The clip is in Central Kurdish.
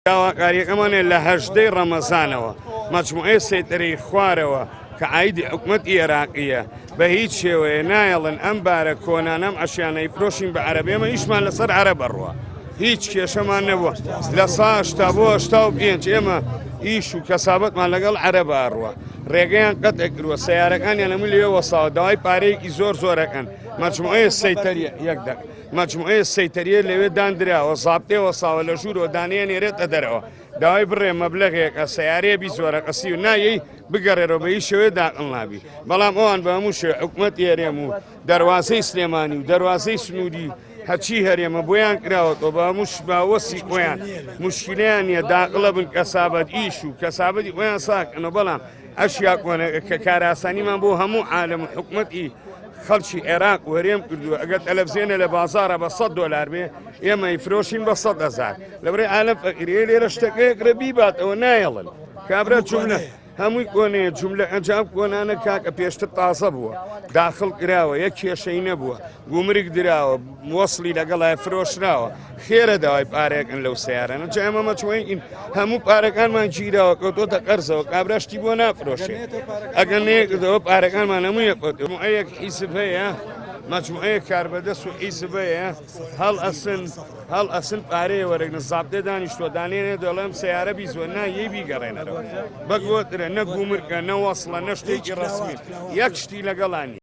داواکاریەکەمانێ لە 18 ڕەمەزانەوە مەجموعەی سەیتەرەی خوارەوە کە عایدی حکومەتی عێراقیە بە هیچ شێوەیە نایەڵن ئەم بارە کۆنانەم عەشیانەی فرۆشین بە عەرەبی ئێمە ئیشمان لەسەر عەرەب بڕوە هیچ کێشەمان نەبووە لە سا 80 بۆ 85 ئێمە ئیش و کەسابەتمان لەگەڵ عەرەب ئاڕوە ڕێگەیان قەتێک کردووە سەیارەکانیان هەموو لێوە وەساوە داوای پارەیەکی زۆرەکەن مەجموعەی سەیتەریە یەکدەک مەجموعەی سەیتەریە لەوێ دانراوە زابطەی وەساوە لە ژوورەوە دانیان نێرێتە دەرەوە داوای بڕێ مەبلەغێکە سەیارەیە بی زۆرە قەسی و نایەی بگەڕێرەوە بە هیچ شێوەیە داقڵ نابی بەڵام ئەوان بە هەموو شێوە حکومەتی هەرێم و دەروازەی سلێمانی و دەروازەی سنووری هەچی هەرێمە بۆیان کراوەتەوە بە هەموو باوەسی خۆیان موشکیلیان نیە داقڵە بن کەسابەت ئیش و کەسابەتی خۆیان ساکەنە بەڵام ئەشیا کۆنە کە کاراسانیمان بۆ هەموو عالەم حکومەتی خەڵکی عێراق وەرێم کردووە ئەگەر تەلەڤیزیۆنە لە بازارە بە $100 بێ ئێمە ئیفرۆشین بە 100,000 لەبەرەی عالەم فەقیرەیە لێرە شتەکەیەکرە بیباتەوە نایەڵن کابرا جوملە هەمووی کۆنەیە جوملە ئەنجام کۆنانە کاکە پێشتر تازە بووە داخڵ کراوە یەک کێشەی نەبووە گومرگ دراوە وەسڵی لەگەڵای فرۆشراوە خێرە داوای پارێکن لەو سیارانە جا ئێمە مەچوەین هەموو پارەکانمان گیراوە کەوتۆتە قەرزەوە کابراشتی بۆ نافرۆشێ ئەگەر نەیەکردەوە پارەکانمان هەموو یەک حیسب هەیە مجموعەیە کاربەدەست و حیسب هەیە هەڵ ئەسن پارەیە وەرەگنە زابطێ دانیشتووە دانێنێ دەڵێم سیارە بیزوە نایەی بیگەڕێنەرەوە بەگوترە نە گومرگە نە وەسڵە نە شتێکی ڕەسمی یەک شتی لەگەڵانی